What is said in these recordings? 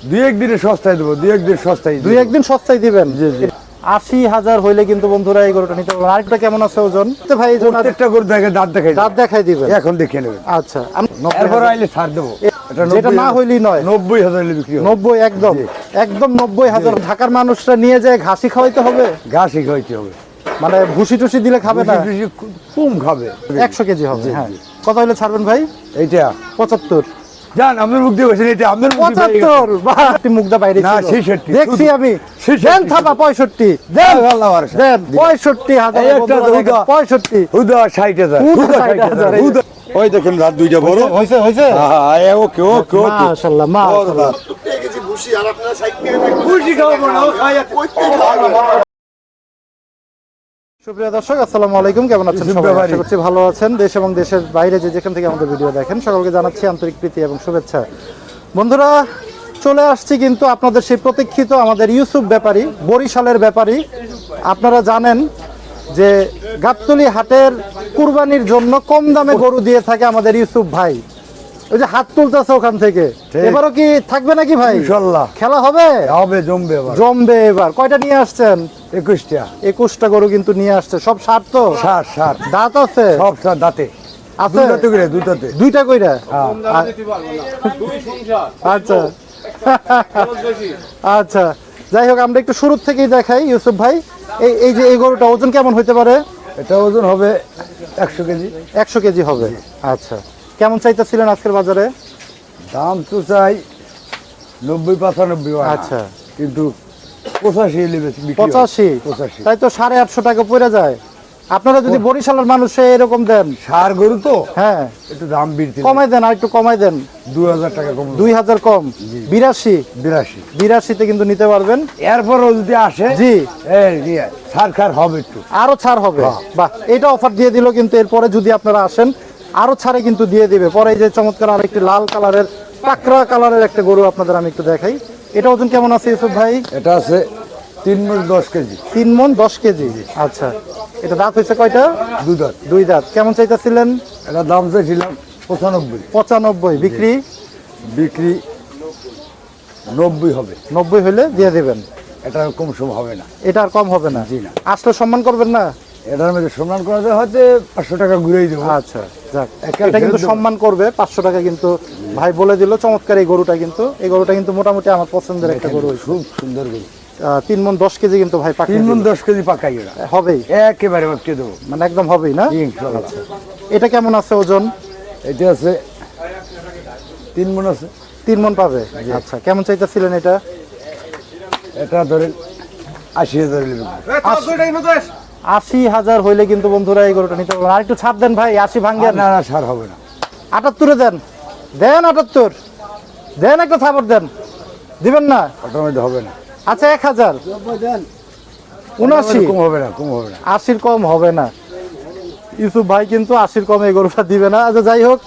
দুই একদিনে সস্তায় দেবো, দুই একদিন সস্তায় দিবেন। জি জি। 80,000 হইলে কিন্তু বন্ধুরা এই গরুটা নিতে পারবেন। আরেকটা কেমন আছে ওজন? ভাই প্রত্যেকটা গরু দেখে দাঁত দেখাই দিবেন, এখন দেখে নেবেন। আচ্ছা, এরপর আইলে ছাড় দেবো। যেটা না হইলেই নয়। 90,000 বিক্রি হবে। 90, একদম 90,000। ঢাকার মানুষরা নিয়ে যায় ঘাসি খাওয়াইতে হবে, ঘাসই খাইতে হবে, মানে ভুসি টুসি দিলে খাবে না, কম খাবে। 100 কেজি হবে। হ্যাঁ, কত হইলে ছাড়বেন ভাই? এইটা 75। জান আপনার মুখ দিয়ে বসেন, এটা আপনার মুখ দিয়ে 75 বাহ, মুখটা বাইরে না, ছিল। 66 দেখছি আমি। দেন থাপা 65 দেন, আল্লাহ ওয়ার দেন 65,000। এই একটা বন্ধুরা দেখেন, হুদা। 65 হুদা 60,000, হুদা 60,000, হুদা। ওই দেখেন রাত দুইটা বড় হইছে। হ্যাঁ, ওকে ওকে ওকে। মাশাআল্লাহ মাশাআল্লাহ। খুশি খাবো না, ও খায়। সুপ্রিয় দর্শক, আসসালামু আলাইকুম। কেমন আছেন সবাই? আশা করছি ভালো আছেন। দেশ এবং দেশের বাইরে যে যেখান থেকে আমাদের ভিডিও দেখেন, সকলকে জানাচ্ছি আন্তরিক প্রীতি এবং শুভেচ্ছা। বন্ধুরা, চলে আসছি কিন্তু আপনাদের সেই প্রতীক্ষিত আমাদের ইউসুফ ব্যাপারী, বরিশালের ব্যাপারী। আপনারা জানেন যে গাবতলী হাটের কুরবানির জন্য কম দামে গরু দিয়ে থাকে আমাদের ইউসুফ ভাই। ওই যে হাত তুলতেছে ওখান থেকে, এবারও কি থাকবে নাকি ভাই? ইনশাআল্লাহ খেলা হবে, জমবে এবার। জমবে এবার। কয়টা নিয়ে আসছেন? 21টা। 21টা গরু কিন্তু নিয়ে আসছে। সব সার তো? সার দাঁত আছে? সব সার দাঁতে আছে? দুটাতে। দুইটা কইরা? হ্যাঁ। আচ্ছা আচ্ছা, যাই হোক, আমরা একটু শুরু থেকেই দেখাই ইউসুফ ভাই। এই যে এই গরুটা ওজন কেমন হইতে পারে? এটা ওজন হবে 100 কেজি। 100 কেজি হবে। আচ্ছা, কেমন চাইতেছিলেন আজকের বাজারে? দাম তো চাই 90-95। আচ্ছা, কিন্তু 85 নেবে। 85? তাই তো 850 টাকা পড়ে যায়। আপনারা যদি বরিশালের মানুষে এরকম দেন, সার গরু তো, হ্যাঁ, একটু দাম বৃদ্ধি কমাই দেন, আর একটু কমাই দেন। 2000 টাকা কম। 2000 কম? 82 কিন্তু নিতে পারবেন। এরপরও যদি আসে, জি, সার খার হবে, একটু আরো ছাড় হবে। বাহ, এটা অফার দিয়ে দিল। কিন্তু এরপরে যদি আপনারা আসেন, আরো ছাড়ে কিন্তু দিয়ে দিবে। পরে এই যে চমৎকার আরেকটি লাল কালারের, পাকড়া কালারের একটা গরু আপনাদের আমি একটু দেখাই। এটা ওজন কেমন আছে ইউসুফ ভাই? এটা আছে 3 মণ 10 কেজি। 3 মণ 10 কেজি। আচ্ছা, এটা দাঁত হয়েছে কয়টা? দুই দাঁত। কেমন চাইতেছিলেন? এটা দাম চাইছিলাম 95। 95। বিক্রি 90 হবে। 90 হলে দিয়ে দেবেন। এটা কম সম হবে না। এটা আর কম হবে না? জি না। আসলে সম্মান করবেন না? এটার মধ্যে সম্মান করা যায়, হয়তো 500 টাকা ঘুরেই দেবো। আচ্ছা, যাক, এটা কিন্তু সম্মান করবে। 500 টাকা কিন্তু ভাই বলে দিল। চমৎকার এই গরুটা কিন্তু মোটামুটি আমার পছন্দের একটা গরু। খুব সুন্দর গরু। 3 মণ 10 কেজি কিন্তু ভাই পাকা। 3 মণ 10 কেজি পাকাই ওরা হবেই, একেবারে পাকিয়ে দেবো, মানে একদম হবেই না? ইনশাআল্লাহ। আচ্ছা, এটা কেমন আছে ওজন? এটা আছে 3 মণ আছে। 3 মণ পাবে। আচ্ছা, কেমন চাইতেছিলেন এটা? এটা ধরেন 80,000 নেবে। 80,000 হইলে কিন্তু বন্ধুরা এই গরুটা নিতে পারবেন। আর একটু ছাড় দেন ভাই, 80 ভাঙ্গেন। না না, সার হবে না। 78 দেন, 78 দেন, একটা থাপড় দেন। দিবেন না? ওটার মধ্যে হবে না। আচ্ছা, 1000 79। কম হবে না, 80 কম হবে না। ইউসুফ ভাই কিন্তু 80 কম এই গরুটা দিবে না। আচ্ছা, যাই হোক,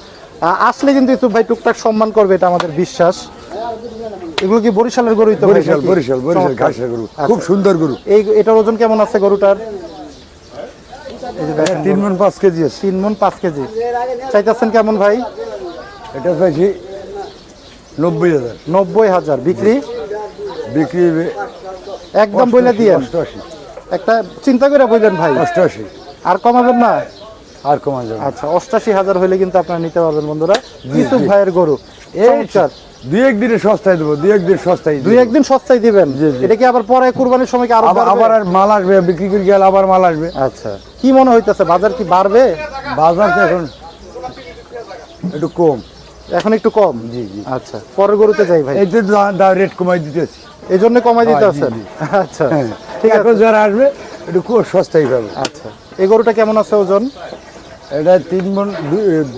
আসলে কিন্তু ইউসুফ ভাই টুকটাক সম্মান করবে, এটা আমাদের বিশ্বাস। এগুলো কি বরিশালের গরুই তো? বরিশাল ঘাসের গরু, খুব সুন্দর গরু। এটার ওজন কেমন আছে গরুটার? 3 মণ 5 কেজি আছে। 3 মণ 5 কেজি। চাইতেছেন কেমন ভাই? এটা চাইছি 90,000। 90,000। বিক্রি একদম বলে দিয়ে 88। একটা চিন্তা করে বললেন ভাই। 88 আর কমাবেন না? আর কমা যাবে। আচ্ছা, 88,000 হইলে কিন্তু আপনারা নিতে পারবেন বন্ধুরা, ইউসুফ ভাইয়ের গরু। দুই একদিনে সস্তায় দেবো, দুই একদিন সস্তায় দিবেন। এটা কি আবার পরে কুরবানির সময় কি আরো আবার আর মাল আসবে, বিক্রি করে গেলে আবার মাল আসবে। আচ্ছা, কি মনে হইতেছে বাজার কি বাড়বে? বাজার তো এখন একটু কম। এখন একটু কম? জি। আচ্ছা, পরের গরুতে যাই ভাই। এই যে রেট কমাই দিতেছি, এই জন্য কমাই দিতে আছেন। আচ্ছা, ঠিক আছে, যারা আসবে একটু খুব সস্তায় পাবে। আচ্ছা, এই গরুটা কেমন আছে ওজন? এটা 3 মণ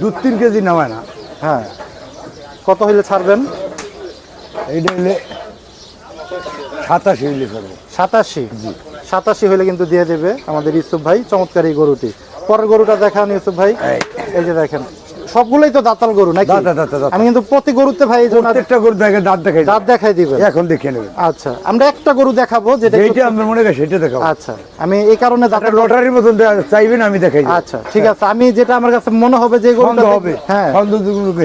2-3 কেজি নামায় না। হ্যাঁ, কত হইলে ছাড়বেন? এইটা হলে 87 হইলে ছাড়বো। 87? জি, 87 হইলে কিন্তু দিয়ে দেবে আমাদের ইউসুফ ভাই। চমৎকার এই গরুটি। পরের গরুটা দেখান ইউসুফ ভাই। এই যে দেখেন, সবগুলোই তো দাঁতাল গরু নাকি? দাঁত। আমি কিন্তু প্রতি গরুতে ভাই এই জন্য প্রত্যেকটা গরু দেখে দাঁত দেখাই দাঁত দেখাই দিবেন। এখন দেখে নেবেন। আচ্ছা, আমরা একটা গরু দেখাবো যেটা যেটা আপনার মনে হয় সেটা দেখাবো। আচ্ছা, আমি এই কারণে দাঁতের লটারির মতন চাইবেন আমি দেখাই। আচ্ছা ঠিক আছে, আমি যেটা আমার কাছে মনে হবে যে গরুটা হবে, হ্যাঁ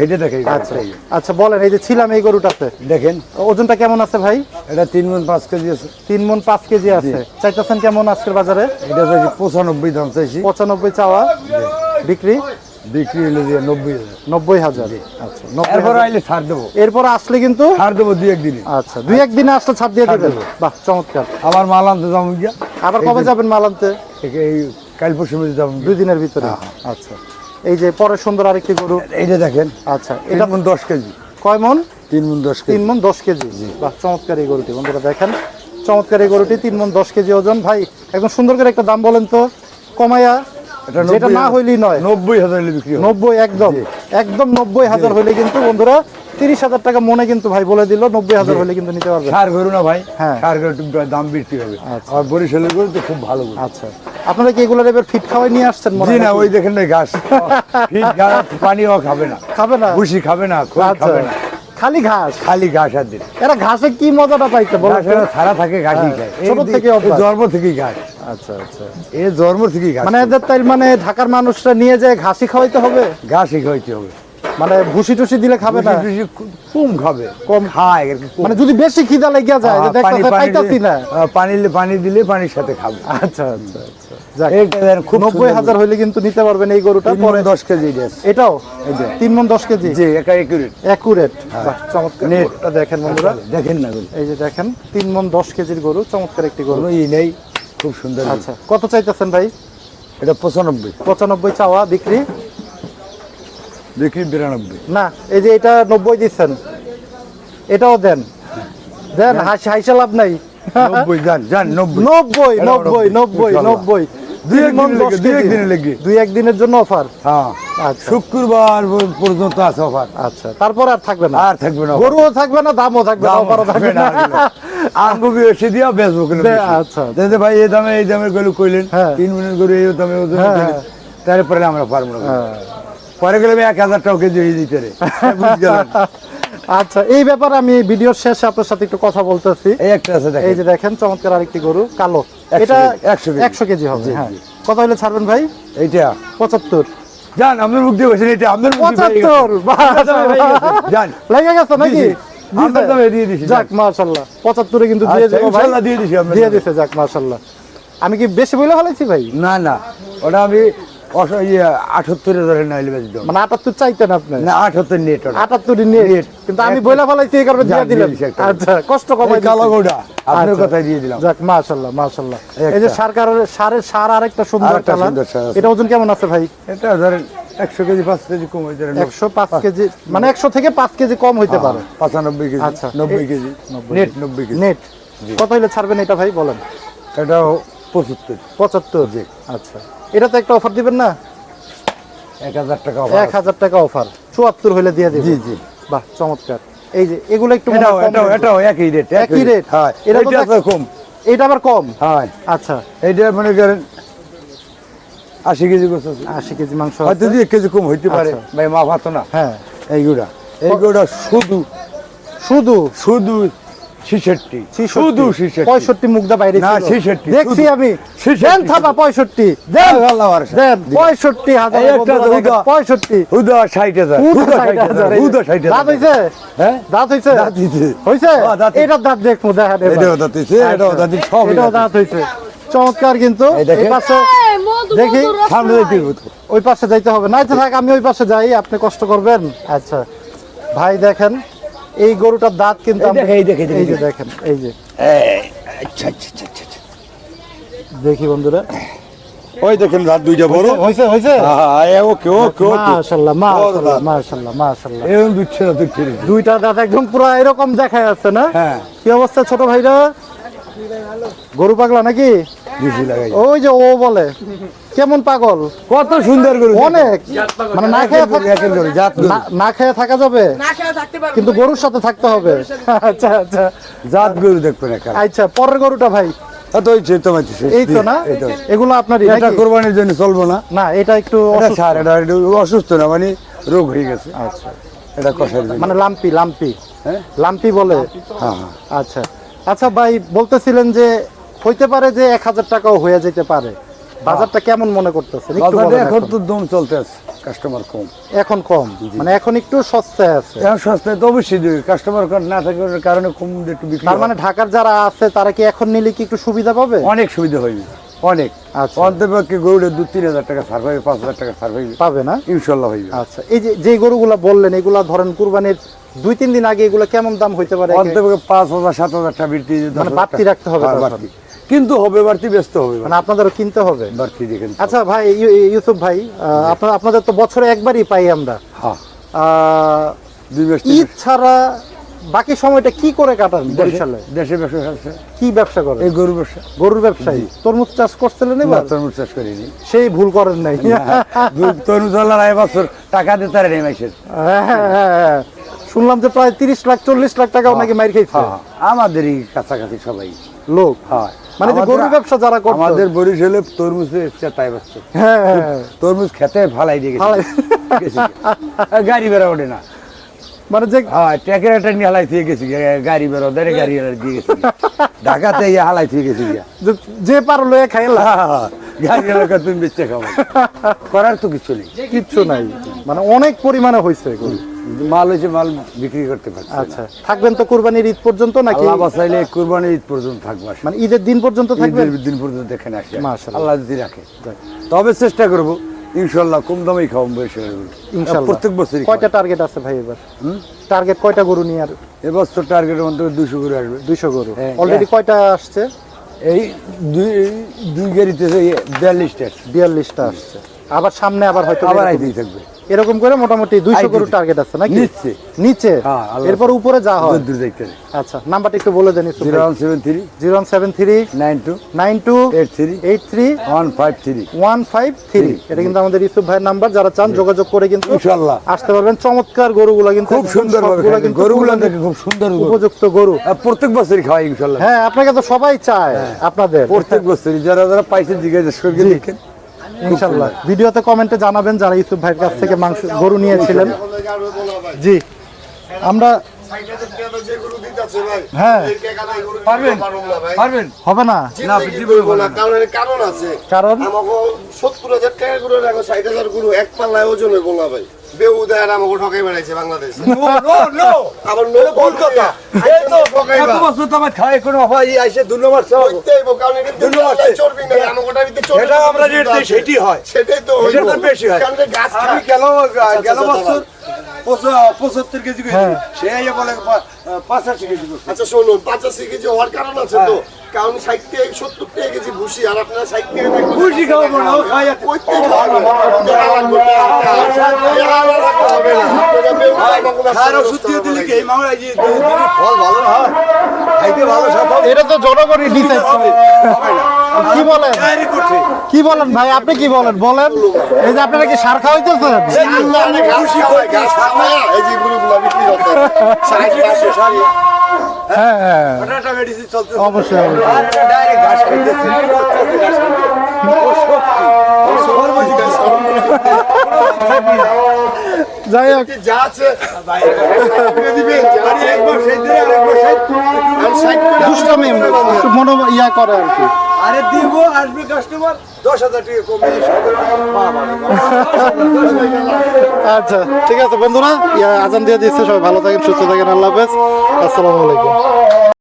হেঁটে দেখাই। আচ্ছা আচ্ছা, বলেন এই যে ছিলাম এই গরুটাতে দেখেন ওজনটা কেমন আছে ভাই? এটা 3 মণ 5 কেজি আছে। 3 মণ 5 কেজি আছে। চাইতেছেন কেমন আজকের বাজারে? এটা চাইছি 95 দাম চাইছি। 95 চাওয়া, বিক্রি হলে দিয়ে 90,000। আচ্ছা, এরপর আইলে ছাড় দেবো। এরপর আসলে কিন্তু ছাড় দেবো 2-1 দিনে। আচ্ছা, 2-1 দিনে আসলে ছাড় দিয়ে দিবেন। বাহ, চমৎকার। আবার মাল আনতে যাবো গিয়া। আবার কবে যাবেন মাল আনতে? এই কাল পরশু মধ্যে যাবো। 2 দিনের ভিতরে। আচ্ছা, এই যে পরে সুন্দর আরেকটি গরু, এইটা দেখেন। আচ্ছা, 3 এটা মণ 10 কেজি। কয় মণ? 3 মণ 10 কেজি। 3 মণ 10 কেজি। বাহ, চমৎকার এই গরুটি বন্ধুরা দেখেন, চমৎকার এই গরুটি 3 মণ 10 কেজি ওজন। ভাই একদম সুন্দর করে একটা দাম বলেন তো কমায়া, যেটা না হইলেই নয়। 90,000 হলে বিক্রি হবে। 90 একদম 90,000 হলে কিন্তু বন্ধুরা 30,000 টাকা মনে কিন্তু ভাই বলে দিল, 90,000 হলে কিন্তু নিতে পারবে। সার গরু না ভাই, হ্যাঁ। সার গরু একটু দাম বৃদ্ধি হবে। আর বরিশালের গরু তো খুব ভালো গরু। আচ্ছা, আপনারা কি এগুলোর এবার ফিট খাওয়াই নিয়ে আসছেন? জি না, ওই দেখেন না ঘাস, ফিট ঘাস, পানিও খাবে না, খাবে না, ভুসি খাবে না, খোল আচ্ছা, খাবে না, খালি ঘাস। খালি ঘাস আর দিন। এরা ঘাসে কি মজাটা পাইতে বলো? সারা থাকে ঘাসই খায়, ছোট থেকে জন্ম থেকেই ঘাস। আচ্ছা আচ্ছা, এই জন্ম থেকেই ঘাস। মানে এদের তাই মানে ঢাকার মানুষরা নিয়ে যায় ঘাসই খাওয়াইতে হবে? ঘাসই খাইতে হবে, মানে ভুসি টুসি দিলে খাবে না? ভুসি কম খাবে, কম খায় আর কি, কম। মানে যদি বেশি খিদা লেগে যায়, দেখতে পাইতাছি না, পানি দিলে পানির সাথে খাবে। আচ্ছা আচ্ছা আচ্ছা, যাক, এটা দেন খুব 90,000 হইলে কিন্তু নিতে পারবেন এই গরুটা। পরে 10 কেজি আছে এটাও 3 মণ 10 কেজি। জি, একুরেট। অ্যাকুরেট। বাহ, চমৎকার। এটা দেখেন বন্ধুরা, দেখেন না গরু, এই যে দেখেন 3 মণ 10 কেজির গরু, চমৎকার একটি গরু। কোনো ই নেই, খুব সুন্দর। আচ্ছা, কত চাইতেছেন ভাই? এটা 95। 95 চাওয়া, বিক্রি 92। না, এই যে এটা 90 দিচ্ছেন, এটাও দেন দেন, হাইসা লাভ নাই। 90 যান 90। 90 90 90 90 2-1 দিনের জন্য অফার। হ্যাঁ, আচ্ছা শুক্রবার পর্যন্ত আছে অফার। আচ্ছা, তারপর আর থাকবে না? আর থাকবে না, গরুও থাকবে না, দামও থাকবে না, অফারও থাকবে না। আঙ্গু বেশি দিয়া বেচবো কিলো। আচ্ছা, দেখতে ভাই এই দামে গরু কইলেন, 3 মিনিট গরু এই দামে ওজন কইলেন, তারপরে আমরা পারবো না। পরে গেলে 1000 টাকা কেজি হয়ে দিতে রে, বুঝ গেলেন। আচ্ছা, এই ব্যাপারে আমি ভিডিওর শেষে আপনার সাথে একটু কথা বলতেছি। এই একটা আছে দেখেন, এই যে দেখেন চমৎকার আরেকটি গরু, কালো। এটা 100 কেজি হবে। হ্যাঁ, কত হলে ছাড়বেন ভাই? এইটা 75। জান, আপনার মুখ দিয়ে বসেন, এটা আপনার মুখ দিয়ে 75 জান লেগে গেছে নাকি? আপনার দামে দিয়ে দিছি। যাক, মাশাআল্লাহ, 75 এ কিন্তু দিয়ে দেব ভাই, ইনশাআল্লাহ দিয়ে দিছি। আমরা দিয়ে দিছে, যাক মাশাআল্লাহ। আমি কি বেশি বলে ফেলাইছি ভাই? না, ওটা আমি 78,000 নাইলে বেশি দাম। মানে 78 চাইতেন আপনি? না, 78 নেট, 78 নেট, কিন্তু আমি বলে ফেলাইছি এই কারণে দিয়ে দিলাম। আচ্ছা, কষ্ট কমাই কালো গোড়া আপনার কথাই দিয়ে দিলাম। যাক, মাশাআল্লাহ মাশাআল্লাহ। এই যে সার আরেকটা সুন্দর কালার, এটা ওজন কেমন আছে ভাই? এটা ধরেন 100 কেজি 5 কেজি কম হইতে পারে। 105 কেজি, মানে 100 থেকে 5 কেজি কম হইতে পারে। 95 কেজি। আচ্ছা, 90 কেজি নেট, 90 কেজি নেট। কত হইলে ছাড়বেন এটা ভাই বলেন? এটাও 75। 75। জি। আচ্ছা, এটা তো একটা অফার দিবেন না? 1000 টাকা। 1000 টাকা অফার, 74 হইলে দিয়ে দিবেন। জি জি। বাহ, চমৎকার। এই যে এগুলো একটু এটাও একই রেট। একই রেট। হ্যাঁ, এটা তো কম, এটা আবার কম। হ্যাঁ। আচ্ছা, এইটা মনে করেন 80 কেজি করছে, 80 কেজি মাংস হয়তো 2 কেজি কম হইতে পারে ভাই, মা ভাত না। হ্যাঁ, এইগুলা শুধু শুধু 66, 65 মুগদা বাইরে না, ছিল 66 দেখছি আমি। 66 দেন থাপা 65 দেন, আল্লাহ ওয়ার দেন 65,000 এই একটা বন্ধুরা দেখেন, 65 হুদা 60,000 হুদা 60,000 দাঁত হইছে? হ্যাঁ, দাঁত হইছে? দাঁত দিছে। হইছে? হ্যাঁ, দাঁত। এটা দাঁত দেখমু, দেখেন এবার। এটাও দাঁত দিছে, এটাও দাঁত দিছে, সব এটাও দাঁত হইছে। চমৎকার। কিন্তু এই দেখেন। এই পাশে দেখি, সামনে যাইতে হবে তো। ওই পাশে যাইতে হবে না? আচ্ছা থাক, আমি ওই পাশে যাই, আপনি কষ্ট করবেন। আচ্ছা ভাই, দেখেন এই গরুটার দাঁত কিন্তু এই দেখে এই যে দেখেন, এই যে আচ্ছা আচ্ছা আচ্ছা, দেখি বন্ধুরা, ওই দেখেন দাঁত দুইটা বড়। হইছে হইছে। হ্যাঁ, ওকে ওকে ওকে, মাশাআল্লাহ মাশাআল্লাহ মাশাআল্লাহ মাশাআল্লাহ। এরকম দুচ্ছে না দুচ্ছে। দুইটা দাঁত একদম পুরো এরকম দেখা যাচ্ছে না? হ্যাঁ। কি অবস্থা ছোট ভাইরা? গরু পাগলা নাকি? বেশি লাগাই। ওই যে ও বলে কেমন পাগল, কত সুন্দর গরু, অনেক। মানে না খেয়ে একের গরু, জাত গরু। না খেয়ে থাকা যাবে, কিন্তু গরুর সাথে থাকতে হবে। আচ্ছা আচ্ছা, জাত গরু দেখবেন একা। আচ্ছা, পরের গরুটা ভাই, তো ওই তো মাঝে এই তো না? এই তো। এগুলো আপনারই এটা নাকি? কোরবানির জন্য চলবো না। না, এটা একটু এটা সার, এটা একটু অসুস্থ না, মানে রোগ হয়ে গেছে। আচ্ছা, এটা কষার জন্য। মানে লাম্পি লাম্পি হ্যাঁ লাম্পি বলে। হ্যাঁ আচ্ছা আচ্ছা ভাই, বলতেছিলেন যে হইতে পারে যে 1000 টাকাও হয়ে যেতে পারে, বাজারটা কেমন মনে করতেছেন একটু বাজারে বলেন। এখন তো দম চলতে আছে, কাস্টমার কম। এখন কম, মানে এখন একটু সস্তায় আছে। এখন সস্তায় তো অবশ্যই দেবে, কাস্টমার না থাকার কারণে কম একটু বিক্রি তার হয়। মানে ঢাকার যারা আছে তারা কি এখন নিলে কি একটু সুবিধা পাবে? অনেক সুবিধা হইবে, অনেক। আচ্ছা। অন্তপক্ষে গরুটা 2-3 হাজার টাকা ছাড় পাইবে, 5 হাজার টাকা ছাড় পাইবে, পাবে না? ইনশাল্লাহ হইবে। আচ্ছা, এই যে গরুগুলা বললেন, এগুলা ধরেন কুরবানির 2-3 দিন আগে এগুলা কেমন দাম হইতে পারে? অন্তপক্ষে 5,000-7,000 টাকা বৃদ্ধি, মানে বাড়তি রাখতে হবে তখন। বাড়তি কিন্তু হবে, বাড়তি ব্যস্ত হবে, মানে আপনাদেরও কিনতে হবে বাড়তি দেখেন। আচ্ছা ভাই, ইউসুফ ভাই, আপনাদের তো বছরে একবারই পাই আমরা। হ্যাঁ, আহ, 2 মাস ঈদ ছাড়া বাকি সময়টা কি করে কাটান বরিশালে? দেশে ব্যবসা করছে, কি ব্যবসা করেন? এই গরু ব্যবসা। গরুর ব্যবসায়ী। তরমুজ চাষ করছিলেন এবার? না, তরমুজ চাষ করিনি। সেই ভুল করেন নাই। তরমুজ আল্লাহ রায় বছর টাকা দিতে পারে নাই মাইসের। হ্যাঁ, শুনলাম যে প্রায় 30 লাখ 40 লাখ টাকাও নাকি মাইর খেয়েছে আমাদেরই কাছাকাছি সবাই লোক। হয়, মানে যে গরুর ব্যবসা যারা করতো। আমাদের বরিশালে তরমুজের তাই বছর হ্যাঁ, তরমুজ খেতে ফালাই দিয়ে ফালাই। গেছে, গাড়ি বেড়া ওঠে না। মানে যে হ্যাঁ, ট্যাকের একটা নিয়ে হালাই থেকে গেছি, গাড়ি বেরো দাঁড়িয়ে গাড়ি দিয়ে গেছি, ঢাকাতে ইয়ে হালাই থেকে গেছি। যে পারলো খাইলা, গাড়ি এলাকা তুমি বেঁচে খাবো, করার তো কিছু নেই, কিচ্ছু নাই। মানে অনেক পরিমাণে হয়েছে গরু। মাল হয়েছে, মাল বিক্রি করতে পারছি। আচ্ছা, থাকবেন তো কুরবানির ঈদ পর্যন্ত নাকি? আল্লাহ বাঁচাইলে কুরবানির ঈদ পর্যন্ত থাকবো, মানে ঈদের দিন পর্যন্ত থাকবেন? ঈদের দিন পর্যন্ত এখানে আসি, মাশাআল্লাহ। আল্লাহ যদি রাখে। তবে চেষ্টা করবো ইনশাল্লাহ কম দামেই খাওয়াবো বরিশালের গরু। ইনশাআল্লাহ। প্রত্যেক বছরই কয়টা টার্গেট আছে ভাই এবার? টার্গেট কয়টা গরু নিয়ে? আর এবছর টার্গেটের মধ্যে 200 গরু আসবে। 200 গরু হ্যাঁ, অলরেডি কয়টা আসছে? এই দুই গাড়িতে 42টা আসছে। 42টা আসছে। আবার সামনে আবার হয়তো আবার এরকম- আইতেই থাকবে। এরকম করে মোটামুটি 200 আইতেই গরু থাকবে। টার্গেট আছে নাকি? নিচ্ছে। নিচে? হ্যাঁ, আল্লাহ এরপর উপরে যা হয়। দূর যাইতে হবে। আচ্ছা, নাম্বারটা একটু বলে দেন। 0173 0173 92 92 83 83 153। 153। এটা কিন্তু আমাদের ইউসুফ ভাইয়ের নাম্বার। যারা চান যোগাযোগ করে কিন্তু ইনশাআল্লাহ আসতে পারবেন। চমৎকার গরুগুলো কিন্তু খুব সুন্দর ভাবে সবগুলো কিন্তু গরুগুলো দেখে খুব সুন্দর গরু। উপযুক্ত গরু। আর প্রত্যেক বছরই খাওয়াই ইনশাআল্লাহ। হ্যাঁ, আপনাকে তো সবাই চায় আপনাদের। প্রত্যেক বছরই যারা যারা পাইছেন জিজ্ঞাসা করে দেখেন ইনশাআল্লাহ ভিডিওতে কমেন্টে জানাবেন যারা ইউসুফ ভাইয়ের কাছ থেকে মাংস গরু নিয়েছিলেন। জি, আমরা হ্যাঁ পারবেন পারবেন হবে না। কারণ আছে, কারণ আমাকে 70,000 টাকা করে রাখো, 60,000 গুলো এক পাল্লায় ওজনের বলা ভাই বেউদার আমাকে ঠকাই বেড়াইছে বাংলাদেশে। আবার নো ভুল কথা, এই তো ঠকাই এত বছর তো আমার খাওয়াই কোনো হয় আইসে 2 নম্বর কইতেই বো, কারণ এটা তো আল্লাহ চর্বি না, আমাকে ওটার ভিতরে চর্বি। সেটা আমরা রেট দিই, সেটাই হয়। সেটাই তো সেটা হইবো। তো বেশি হয়। কারণ এটা গাছ আমি খায়। গেল বছর 75 কেজি করেছি, সে আইয়া বলে 85 কেজি করছে। আচ্ছা শুনুন, 85 কেজি হওয়ার কারণ আছে তো, কারণ 60 থেকে 70 টাকা কেজি ভুসি, আর আপনারা 60 টাকা দিয়ে খুশি খাওয়াবো না, ও খাইয়া কইতে খাওয়াবো না। খাওয়ার ওষুধ দিয়ে দিলে কি এই মামলা এই যে ফল ভালো না হয়, খাইতে ভালো সাথে এটা তো জনগণই ডিসাইড করে। হবে না। কি বলেন? তৈরি করছে। কি বলেন ভাই, আপনি কি বলেন বলেন? এই যে আপনারা কি সার খাওয়াইতেছেন? হ্যাঁ হ্যাঁ, ওটা একটা মেডিসিন চলতেছে। অবশ্যই অবশ্যই। আর এটা ডাইরেক্ট ঘাস খাইতেছে। ঘাস খাইতেছে। ও শক্তি। ও সর্বজি ঘাস যাই হোক, যা আছে আরে একবার সেই দিন আরেকবার সেই দুষ্টামি একটু মনে ইয়া করে আর কি। আরে দিব আসবে কাস্টমার 10,000 টাকা কমে আচ্ছা ঠিক আছে বন্ধুরা, আজান দিয়ে দিচ্ছে। সবাই ভালো থাকেন, সুস্থ থাকেন। আল্লাহ হাফেজ, আসসালামু আলাইকুম।